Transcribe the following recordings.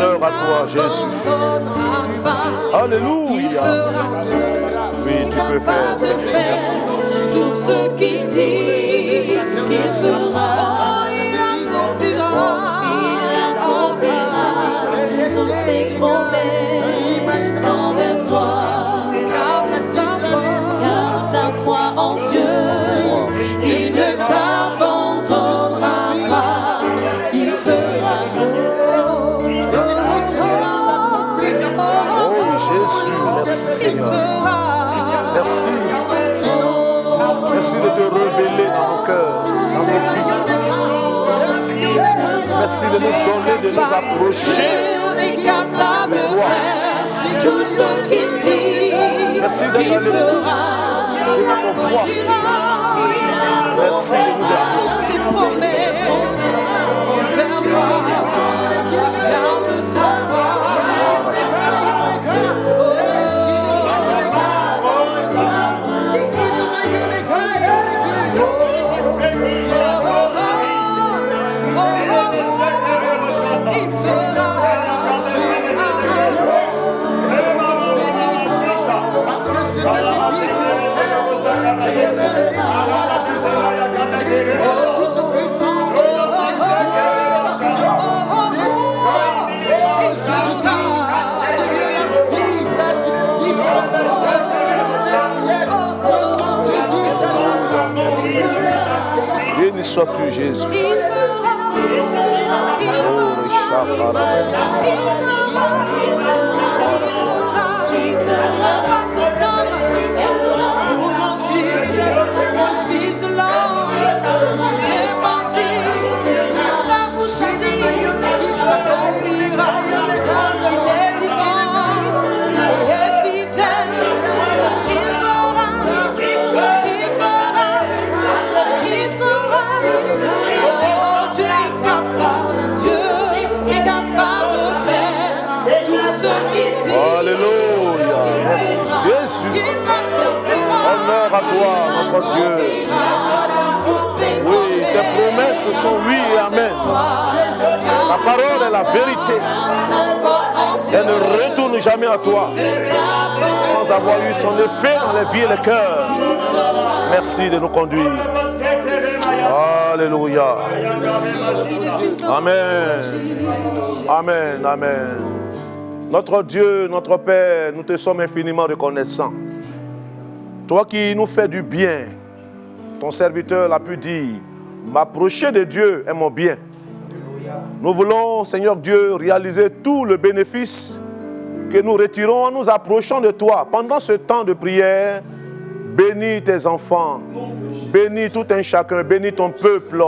Honneur à toi, Jésus. Alléluia. Oui, tu peux faire, Seigneur. Merci. Tout ce qu'il dit qu'il fera, il accomplira. Toutes ses promesses envers toi. Garde ta foi en Dieu. Il ne t'abandonnera pas. Il fera Oh Jésus, merci Seigneur. Merci. Merci de te révéler dans nos cœurs, dans nos vies. Merci de nous donner, de nous approcher. est capable de faire tout ce qu'il dit. Merci d'être à l'écoute de notre voix. Merci de nous exaucer. Béni sois-tu, Jésus. Alléluia. Merci Jésus. Honneur à toi, notre Dieu. Oui, tes promesses sont oui et amen. La parole est la vérité. Elle ne retourne jamais à toi sans avoir eu son effet dans les vies et les cœurs. Merci de nous conduire. Alléluia. Amen. Amen. Amen. Notre Dieu, notre Père, nous te sommes infiniment reconnaissants. Toi qui nous fais du bien, ton serviteur l'a pu dire, m'approcher de Dieu est mon bien. Nous voulons, Seigneur Dieu, réaliser tout le bénéfice que nous retirons en nous approchant de toi. Pendant ce temps de prière, bénis tes enfants, bénis tout un chacun, bénis ton peuple,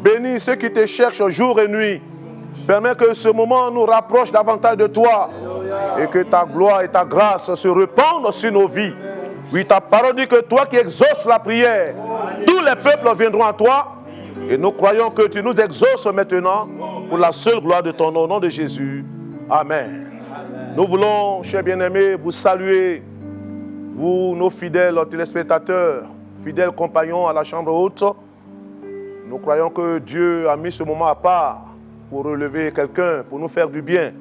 bénis ceux qui te cherchent jour et nuit. Permets que ce moment nous rapproche davantage de toi et que ta gloire et ta grâce se répandent sur nos vies. Oui, ta parole dit que toi qui exauces la prière, tous les peuples viendront à toi et nous croyons que tu nous exauces maintenant pour la seule gloire de ton nom, au nom de Jésus. Amen. Nous voulons, chers bien-aimés, vous saluer, vous, nos fidèles téléspectateurs, fidèles compagnons à la chambre haute. Nous croyons que Dieu a mis ce moment à part pour relever quelqu'un, pour nous faire du bien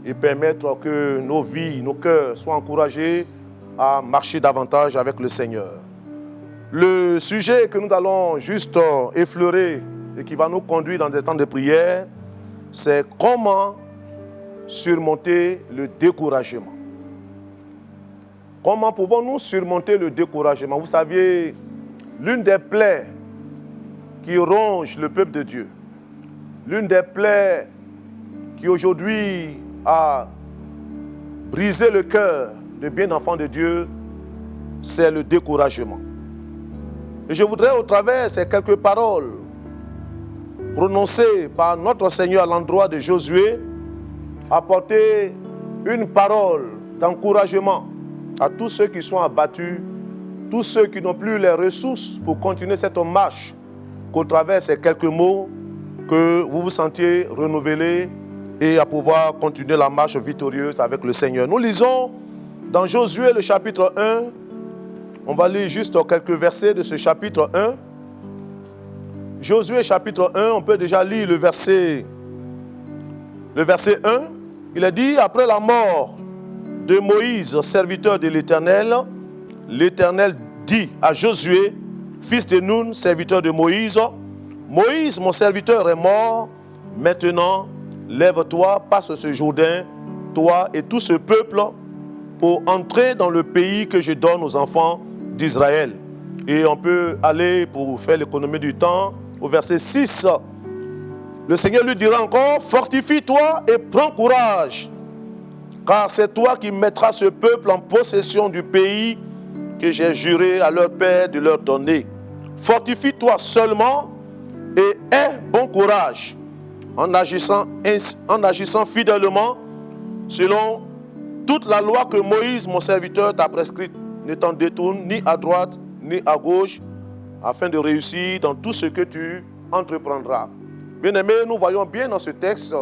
et permettre que nos vies, nos cœurs soient encouragés à marcher davantage avec le Seigneur. Le sujet que nous allons juste effleurer et qui va nous conduire dans des temps de prière, c'est comment surmonter le découragement. Comment pouvons-nous surmonter le découragement? Vous savez, l'une des plaies qui ronge le peuple de Dieu, l'une des plaies qui aujourd'hui a brisé le cœur de bien enfants de Dieu, c'est le découragement. Et je voudrais, au travers de ces quelques paroles prononcées par notre Seigneur à l'endroit de Josué, apporter une parole d'encouragement à tous ceux qui sont abattus, tous ceux qui n'ont plus les ressources pour continuer cette marche, qu'au travers de ces quelques mots, que vous vous sentiez renouvelé et à pouvoir continuer la marche victorieuse avec le Seigneur. Nous lisons dans Josué le chapitre 1, on va lire juste quelques versets de ce chapitre 1. Josué chapitre 1, on peut déjà lire le verset 1. Il a dit, après la mort de Moïse, serviteur de l'Éternel, l'Éternel dit à Josué, fils de Nun, serviteur de Moïse, Moïse, mon serviteur, est mort. Maintenant, lève-toi, passe ce Jourdain, toi et tout ce peuple, pour entrer dans le pays que je donne aux enfants d'Israël. Et on peut aller, pour faire l'économie du temps, au verset 6. Le Seigneur lui dira encore, fortifie-toi et prends courage, car c'est toi qui mettras ce peuple en possession du pays que j'ai juré à leur père de leur donner. Fortifie-toi seulement et aie bon courage en agissant fidèlement selon toute la loi que Moïse, mon serviteur, t'a prescrite, ne t'en détourne ni à droite ni à gauche, afin de réussir dans tout ce que tu entreprendras. Bien-aimés, nous voyons bien dans ce texte,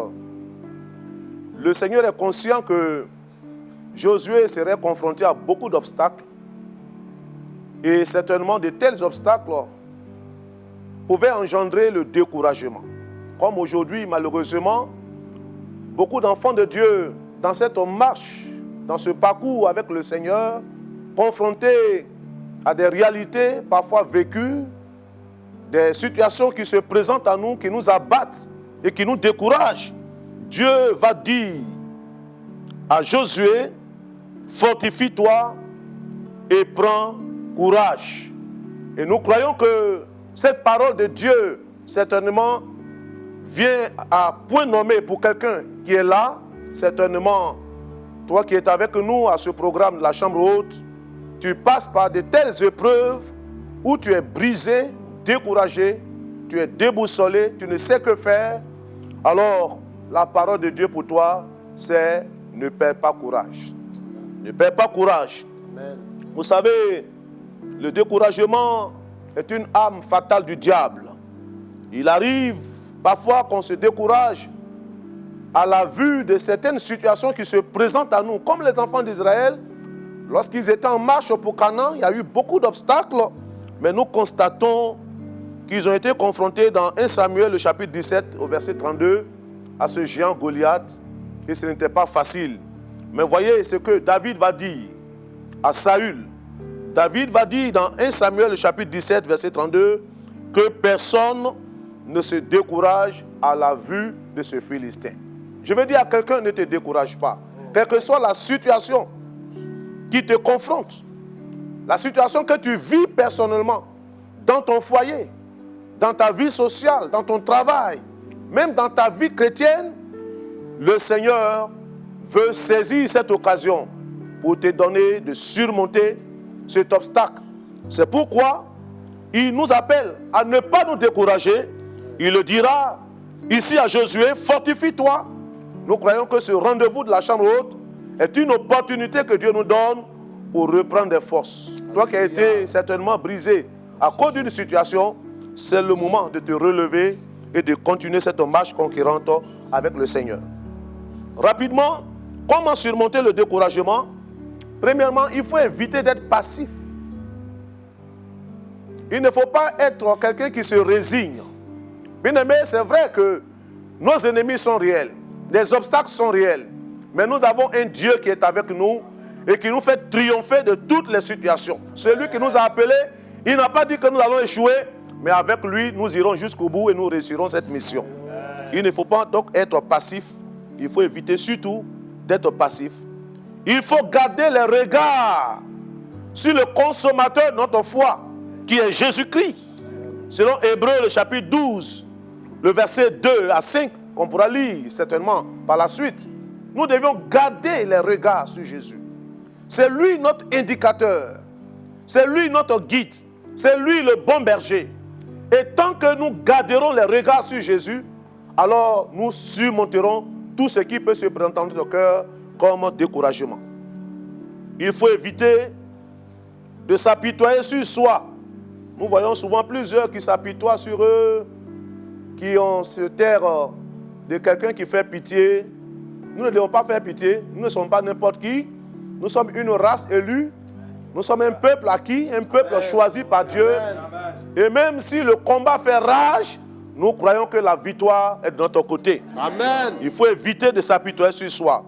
le Seigneur est conscient que Josué serait confronté à beaucoup d'obstacles, et certainement de tels obstacles pouvaient engendrer le découragement. Comme aujourd'hui, malheureusement, beaucoup d'enfants de Dieu, dans cette marche, dans ce parcours avec le Seigneur, confrontés à des réalités parfois vécues, des situations qui se présentent à nous, qui nous abattent et qui nous découragent. Dieu va dire à Josué, fortifie-toi et prends courage. Et nous croyons que cette parole de Dieu, certainement, vient à point nommé pour quelqu'un qui est là. Certainement, toi qui es avec nous à ce programme de la Chambre Haute, tu passes par de telles épreuves où tu es brisé, découragé, tu es déboussolé, tu ne sais que faire. Alors, la parole de Dieu pour toi, c'est ne perds pas courage. Ne perds pas courage. Amen. Vous savez, le découragement est une arme fatale du diable. Il arrive parfois qu'on se décourage à la vue de certaines situations qui se présentent à nous. Comme les enfants d'Israël, lorsqu'ils étaient en marche pour Canaan, il y a eu beaucoup d'obstacles, mais nous constatons qu'ils ont été confrontés dans 1 Samuel, le chapitre 17, au verset 32, à ce géant Goliath, et ce n'était pas facile. Mais voyez ce que David va dire à Saül. David va dire dans 1 Samuel, le chapitre 17, verset 32, que personne ne se décourage à la vue de ce Philistin. Je veux dire à quelqu'un, ne te décourage pas. Quelle que soit la situation qui te confronte, la situation que tu vis personnellement, dans ton foyer, dans ta vie sociale, dans ton travail, même dans ta vie chrétienne, le Seigneur veut saisir cette occasion pour te donner de surmonter cet obstacle. C'est pourquoi il nous appelle à ne pas nous décourager. Il le dira ici à Josué, fortifie-toi. Nous croyons que ce rendez-vous de la Chambre haute est une opportunité que Dieu nous donne pour reprendre des forces. Toi qui as été certainement brisé à cause d'une situation, c'est le moment de te relever et de continuer cette marche conquérante avec le Seigneur. Rapidement, comment surmonter le découragement? Premièrement, il faut éviter d'être passif. Il ne faut pas être quelqu'un qui se résigne. Bien aimé, c'est vrai que nos ennemis sont réels, les obstacles sont réels, mais nous avons un Dieu qui est avec nous et qui nous fait triompher de toutes les situations. Celui qui nous a appelés, il n'a pas dit que nous allons échouer, mais avec lui, nous irons jusqu'au bout et nous réussirons cette mission. Il ne faut pas donc être passif, il faut éviter surtout d'être passif. Il faut garder les regards sur le consommateur de notre foi, qui est Jésus-Christ. Selon Hébreux, le chapitre 12, le verset 2 à 5, qu'on pourra lire certainement par la suite, nous devions garder les regards sur Jésus. C'est lui notre indicateur, c'est lui notre guide, c'est lui le bon berger. Et tant que nous garderons les regards sur Jésus, alors nous surmonterons tout ce qui peut se présenter dans notre cœur comme découragement. Il faut éviter de s'apitoyer sur soi. Nous voyons souvent plusieurs qui s'apitoient sur eux, qui ont ce terre de quelqu'un qui fait pitié. Nous ne devons pas faire pitié. Nous ne sommes pas n'importe qui. Nous sommes une race élue. Nous sommes un peuple acquis, un peuple choisi par Dieu. Et même si le combat fait rage, nous croyons que la victoire est de notre côté. Amen. Il faut éviter de s'apitoyer sur soi.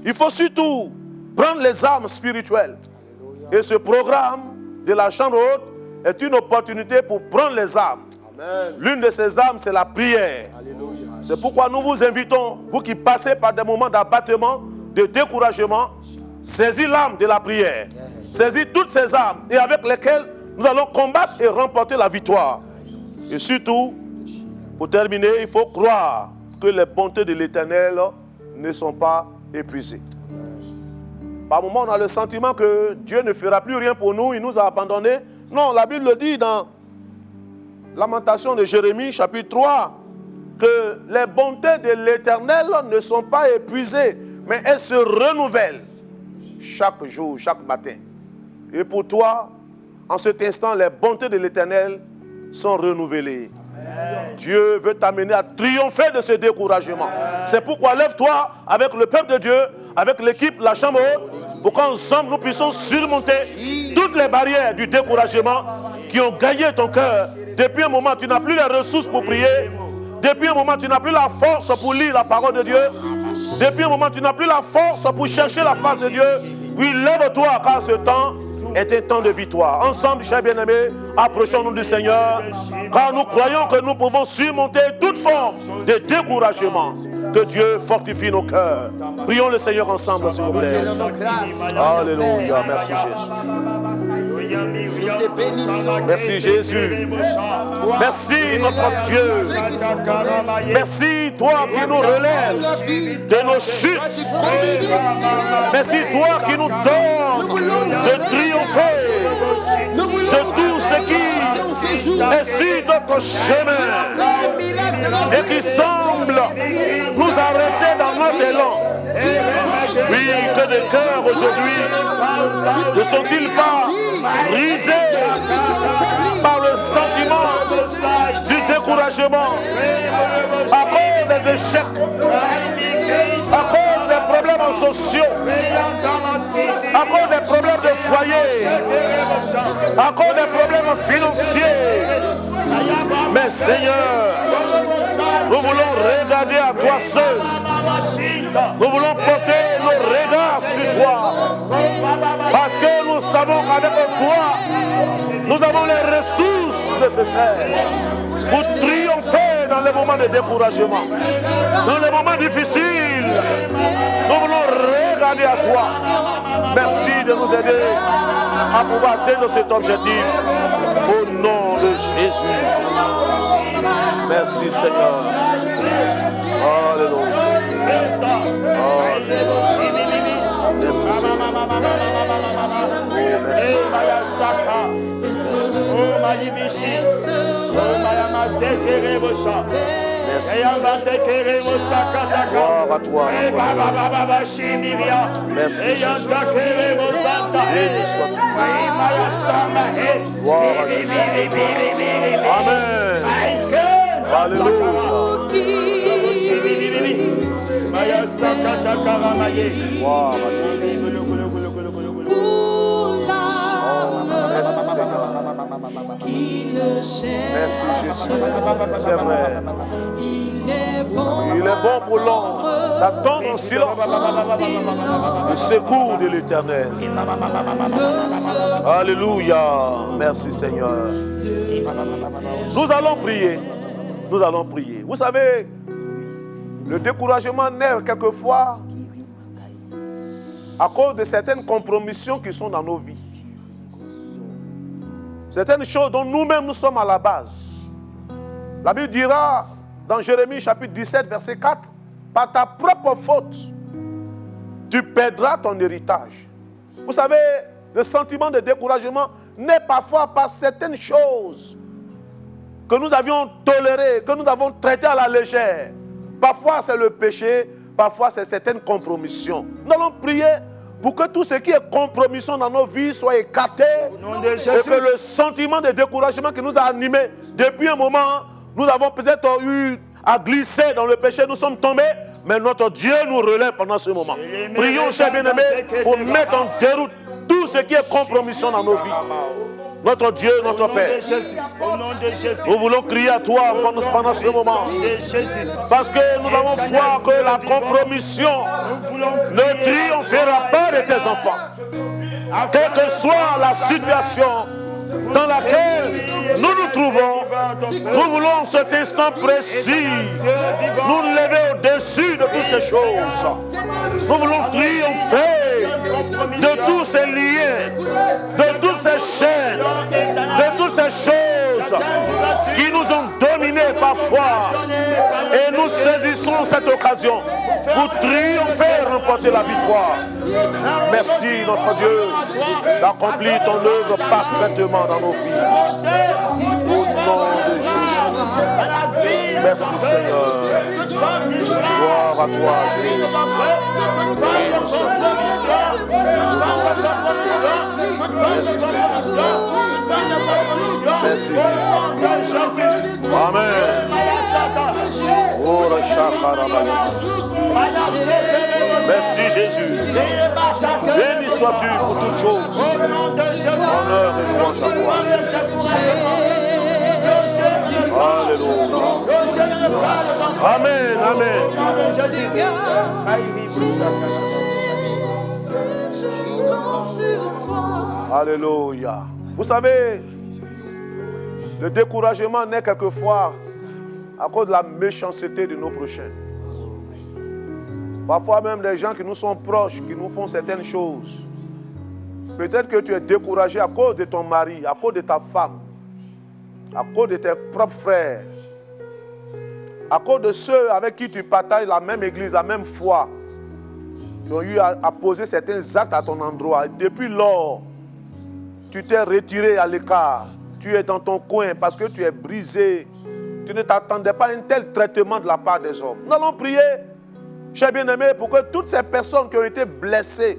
Il faut surtout prendre les armes spirituelles. Et ce programme de la chambre haute est une opportunité pour prendre les armes. Amen. L'une de ces armes, c'est la prière. Alléluia. C'est pourquoi nous vous invitons, vous qui passez par des moments d'abattement, de découragement, saisis l'arme de la prière. Saisis toutes ces armes et avec lesquelles nous allons combattre et remporter la victoire. Et surtout, pour terminer, il faut croire que les bontés de l'Éternel ne sont pas épuisées. Par moments, on a le sentiment que Dieu ne fera plus rien pour nous, il nous a abandonnés. Non, la Bible le dit dans Lamentation de Jérémie, chapitre 3, que les bontés de l'Éternel ne sont pas épuisées, mais elles se renouvellent chaque jour, chaque matin. Et pour toi, en cet instant, les bontés de l'Éternel sont renouvelées. Dieu veut t'amener à triompher de ce découragement. C'est pourquoi lève-toi avec le peuple de Dieu, avec l'équipe, la chambre haute, pour qu'ensemble nous puissions surmonter toutes les barrières du découragement qui ont gagné ton cœur. Depuis un moment, tu n'as plus les ressources pour prier. Depuis un moment, tu n'as plus la force pour lire la parole de Dieu. Depuis un moment, tu n'as plus la force pour chercher la face de Dieu. Oui, lève-toi, car ce temps est un temps de victoire. Ensemble, chers bien-aimés, approchons-nous du Seigneur, car nous croyons que nous pouvons surmonter toute forme de découragement. Que Dieu fortifie nos cœurs. Prions le Seigneur ensemble, s'il vous plaît. Alléluia, merci Jésus. Merci Jésus. Merci notre Dieu. Merci toi qui nous relèves de nos chutes. Merci toi qui nous donne de triompher de tout ce qui est sur notre chemin et qui semble nous arrêter dans notre élan. Oui, que des cœurs aujourd'hui ne sont-ils pas brisés par le sentiment du découragement à cause des échecs, à cause des problèmes sociaux, à cause des problèmes de foyer, à cause des problèmes financiers. Mais Seigneur, nous voulons regarder à toi seul. Nous voulons porter nos regards sur toi. Parce que nous savons qu'avec toi, nous avons les ressources nécessaires pour triompher dans les moments de découragement. Dans les moments difficiles, nous voulons regarder à toi. Merci de nous aider à pouvoir atteindre cet objectif. Au nom de Jésus. Merci Seigneur. Alléluia. Gloire à toi. Merci Jésus. Béni sois-tu. Gloire à Jésus. Amen. Alléluia. Gloire à Jésus. Merci Seigneur. Merci Jésus. C'est vrai. Il est bon pour l'homme d'attendre en silence le secours de l'Éternel. Alléluia. Merci Seigneur. Nous allons prier. Nous allons prier. Vous savez, le découragement naît quelquefois à cause de certaines compromissions qui sont dans nos vies. Certaines choses dont nous-mêmes nous sommes à la base. La Bible dira dans Jérémie chapitre 17 verset 4, par ta propre faute, tu perdras ton héritage. Vous savez, le sentiment de découragement naît parfois par certaines choses que nous avions tolérées, que nous avons traitées à la légère. Parfois c'est le péché, parfois c'est certaines compromissions. Nous allons prier pour que tout ce qui est compromission dans nos vies soit écarté et que le sentiment de découragement qui nous a animés depuis un moment, nous avons peut-être eu à glisser dans le péché, nous sommes tombés, mais notre Dieu nous relève pendant ce moment. Prions, chers bien-aimés, pour mettre en déroute tout ce qui est compromission dans nos vies. Notre Dieu, notre Père. Au nom de Jésus. Nous voulons crier à toi pendant ce moment. Parce que nous avons foi que la compromission ne triomphera pas de tes enfants. Quelle que soit la situation dans laquelle nous nous trouvons, nous voulons en cet instant précis nous lever au-dessus de toutes ces choses. Nous voulons triompher de tous ces liens, de toutes ces chaînes, de toutes ces choses qui nous ont dominés parfois. Et nous saisissons cette occasion pour triompher et remporter la victoire. Merci notre Dieu d'accomplir ton œuvre parfaitement dans nos vies. Au nom de Jésus. Merci Seigneur. Gloire à toi Jésus. Merci Seigneur. Merci. Amen. Oh, merci Jésus. Béni sois-tu pour toutes choses. Honneur et joie à toi. Alléluia. Amen. Amen. Alléluia. Vous savez, le découragement naît quelquefois à cause de la méchanceté de nos prochains. Parfois même les gens qui nous sont proches, qui nous font certaines choses. Peut-être que tu es découragé à cause de ton mari, à cause de ta femme, à cause de tes propres frères, à cause de ceux avec qui tu partages la même église, la même foi, qui ont eu à poser certains actes à ton endroit. Et depuis lors, tu t'es retiré à l'écart. Tu es dans ton coin parce que tu es brisé. Tu ne t'attendais pas à un tel traitement de la part des hommes. Nous allons prier, chers bien-aimés, pour que toutes ces personnes qui ont été blessées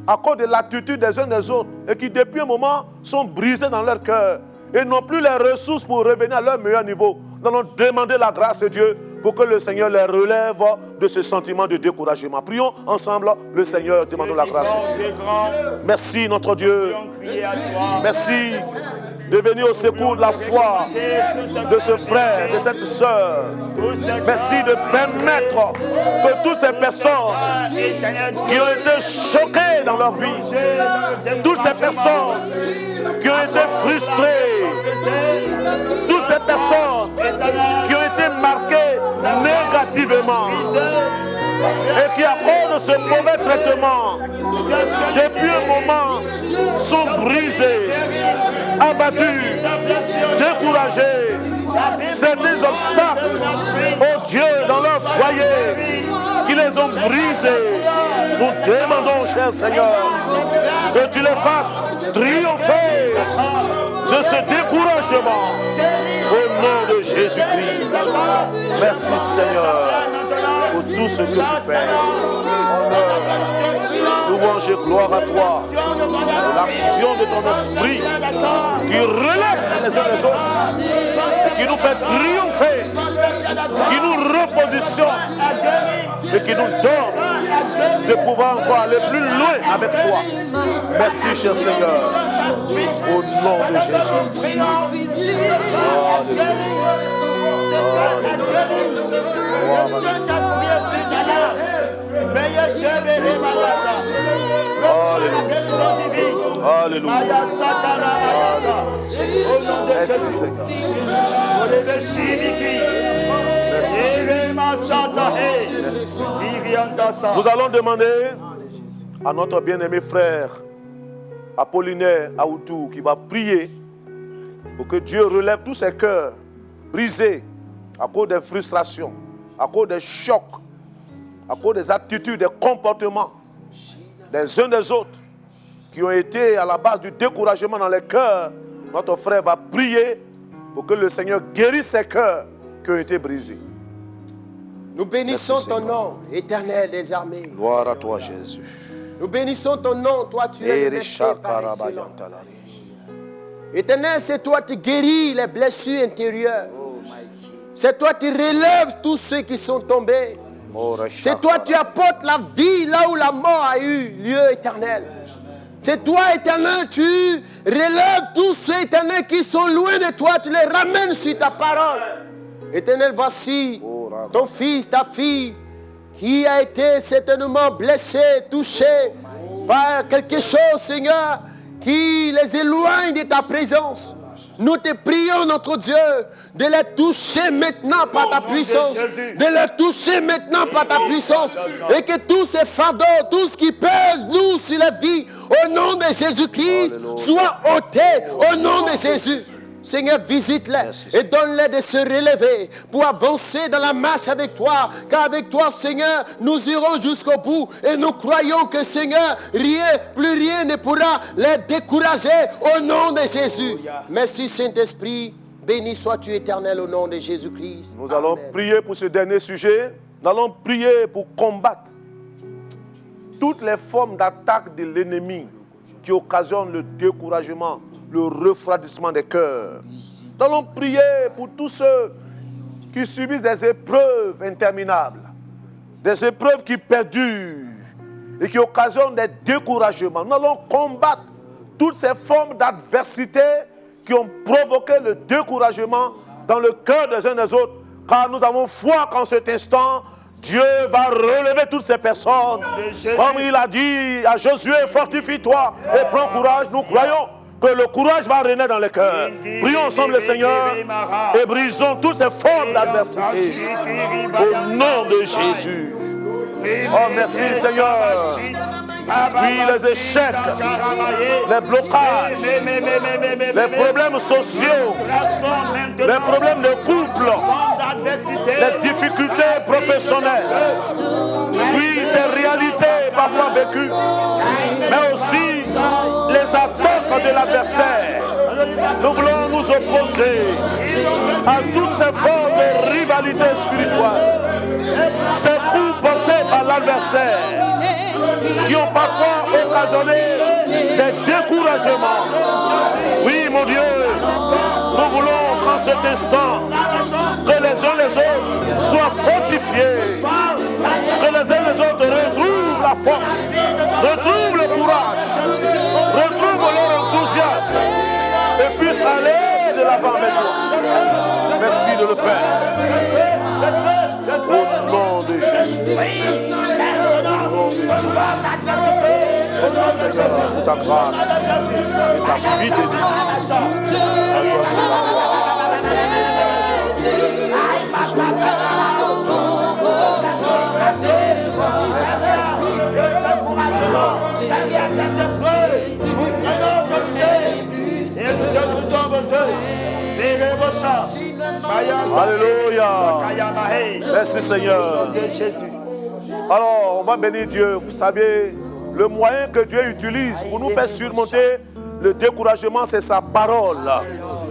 à cause de l'attitude des uns des autres et qui depuis un moment sont brisées dans leur cœur et n'ont plus les ressources pour revenir à leur meilleur niveau, nous allons demander la grâce de Dieu pour que le Seigneur les relève de ce sentiment de découragement. Prions ensemble le Seigneur, demandons la grâce de Dieu. Merci notre Dieu. Merci de venir au secours de la foi de ce frère, de cette sœur. Merci de permettre que toutes ces personnes qui ont été choquées dans leur vie, toutes ces personnes qui ont été frustrées, toutes ces personnes qui ont été marquées négativement et qui à cause de ce mauvais traitement depuis un moment sont brisées, abattus, découragés. Certains obstacles, oh Dieu, dans leur foyer, qui les ont brisés. Nous demandons, cher Seigneur, que tu les fasses triompher de ce découragement. Au nom de Jésus-Christ. Merci Seigneur pour tout ce que tu fais. Louange et gloire à toi. L'action de ton esprit qui relève les uns les autres et qui nous fait triompher, qui nous repositionne et qui nous donne de pouvoir encore aller plus loin avec toi. Merci cher Seigneur. Au nom de Jésus. Alléluia. Merci Seigneur. Nous allons demander à notre bien-aimé frère Apollinaire Aoutou qui va prier pour que Dieu relève tous ces cœurs brisés à cause des frustrations, à cause des chocs, à cause des attitudes, des comportements des uns des autres qui ont été à la base du découragement dans les cœurs. Notre frère va prier pour que le Seigneur guérisse ces cœurs qui ont été brisés. Nous bénissons ton nom, éternel des armées. Gloire à toi, Jésus. Nous bénissons ton nom, toi tu es le merci par excellence. Éternel, c'est toi qui guéris les blessures intérieures. C'est toi qui relèves tous ceux qui sont tombés. C'est toi qui apportes la vie là où la mort a eu lieu, éternel. C'est toi, Éternel, tu relèves tous ceux, Éternel, qui sont loin de toi. Tu les ramènes sur ta parole. Éternel, voici ton fils, ta fille, qui a été certainement blessé, touché par quelque chose, Seigneur, qui les éloigne de ta présence. Nous te prions, notre Dieu, de les toucher maintenant par ta puissance. De les toucher maintenant par ta puissance. Et que tous ces fardeaux, tout ce qui pèse, nous, sur la vie, au nom de Jésus-Christ, soient ôtés au nom de Jésus. Seigneur, visite-les et donne-les de se relever pour avancer dans la marche avec toi. Car avec toi, Seigneur, nous irons jusqu'au bout. Et nous croyons que, Seigneur, plus rien ne pourra les décourager au nom de Jésus. Merci, Saint-Esprit. Béni sois-tu, Éternel, au nom de Jésus-Christ. Nous allons prier pour ce dernier sujet. Nous allons prier pour combattre toutes les formes d'attaque de l'ennemi qui occasionnent le découragement, le refroidissement des cœurs. Nous allons prier pour tous ceux qui subissent des épreuves interminables, des épreuves qui perdurent et qui occasionnent des découragements. Nous allons combattre toutes ces formes d'adversité qui ont provoqué le découragement dans le cœur des uns des autres, car nous avons foi qu'en cet instant, Dieu va relever toutes ces personnes. Comme il a dit à Josué, fortifie-toi et prends courage. Nous croyons que le courage va régner dans les cœurs. Prions ensemble le Seigneur et brisons toutes ces formes d'adversité. Au nom de Jésus. Oh, merci Seigneur. Oui, les échecs, les blocages, les problèmes sociaux, les problèmes de couple, les difficultés professionnelles. Oui, ces réalités parfois vécues, mais aussi les attaques de l'adversaire. Nous voulons nous opposer à toutes ces formes de rivalité spirituelle, ces coups portés par l'adversaire, qui ont parfois occasionné des découragements. Oui, mon Dieu, nous voulons qu'en cet instant, que les uns les autres soient fortifiés, que les uns les autres retrouvent la force, retrouvent le courage, retrouvent leur enthousiasme et puissent aller de l'avant avec toi. Merci de le faire. Au nom de Jésus. Merci Seigneur pour ta grâce et ta fidélité. Alléluia. Merci Seigneur. Alors, on va bénir Dieu. Vous savez, le moyen que Dieu utilise pour nous faire surmonter le découragement, c'est sa parole.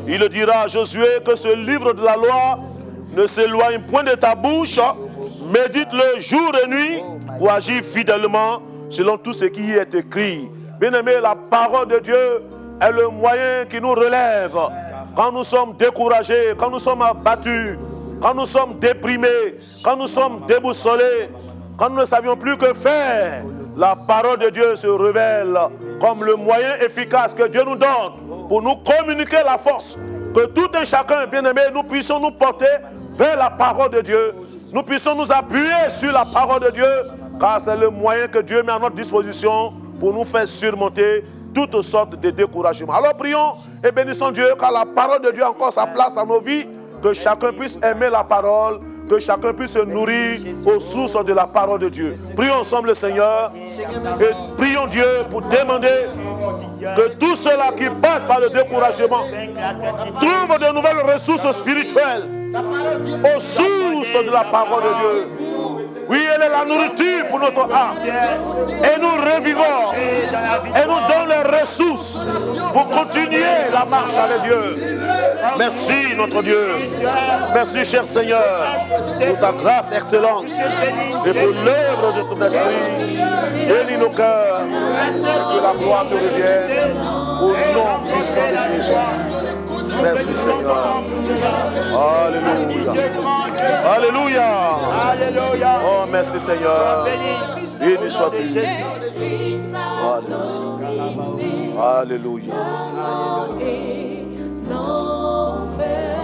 Il dira à Josué que ce livre de la loi ne s'éloigne point de ta bouche. Médite-le jour et nuit pour agir fidèlement selon tout ce qui y est écrit. Bien-aimé, la parole de Dieu est le moyen qui nous relève. Quand nous sommes découragés, quand nous sommes abattus, quand nous sommes déprimés, quand nous sommes déboussolés, quand nous ne savions plus que faire, la parole de Dieu se révèle comme le moyen efficace que Dieu nous donne pour nous communiquer la force. Que tout un chacun, bien-aimé, nous puissions nous porter vers la parole de Dieu. Nous puissions nous appuyer sur la parole de Dieu, car c'est le moyen que Dieu met à notre disposition pour nous faire surmonter toutes sortes de découragements. Alors prions et bénissons Dieu, car la parole de Dieu a encore sa place dans nos vies, que chacun puisse aimer la parole, que chacun puisse se nourrir aux sources de la parole de Dieu. Prions ensemble le Seigneur et prions Dieu pour demander que tous ceux-là qui passent par le découragement trouvent de nouvelles ressources spirituelles aux sources de la parole de Dieu. Oui, elle est la nourriture pour notre âme. Et nous revivons. Et nous donne les ressources pour continuer la marche avec Dieu. Merci notre Dieu. Merci cher Seigneur pour ta grâce excellente et pour l'œuvre de ton esprit. Bénis nos cœurs et que la gloire te revienne au nom puissant de Jésus. Merci Seigneur. Alléluia. Alléluia. Alléluia. Oh, merci Seigneur. Béni sois-tu. Alléluia.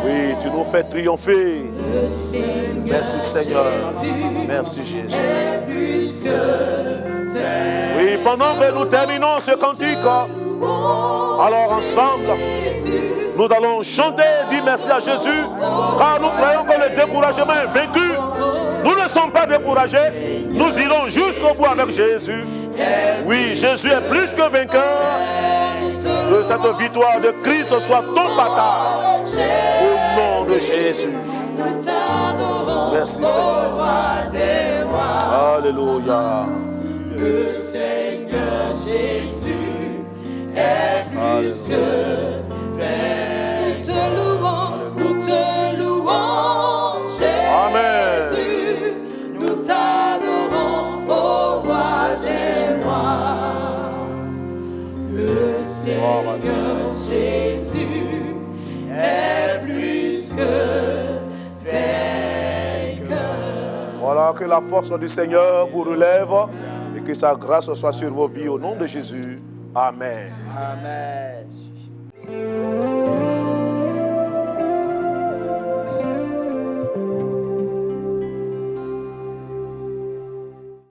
Oui, tu nous fais triompher. Merci Seigneur. Merci Jésus. Oui, pendant que nous terminons ce cantique, alors ensemble, nous allons chanter, dire merci à Jésus, car nous croyons que le découragement est vaincu. Nous ne sommes pas découragés, nous irons jusqu'au bout avec Jésus. Oui, Jésus est plus que vainqueur. Que cette victoire de Christ soit ton partage. Au nom de Jésus. Merci Seigneur. Alléluia. Le Seigneur Jésus est plus que vainqueur. Nous te louons, Jésus. Amen. Nous t'adorons, ô roi des rois. Le Seigneur Jésus est plus que vainqueur. Voilà, que la force du Seigneur vous relève et que sa grâce soit sur vos vies au nom de Jésus. Amen. Amen.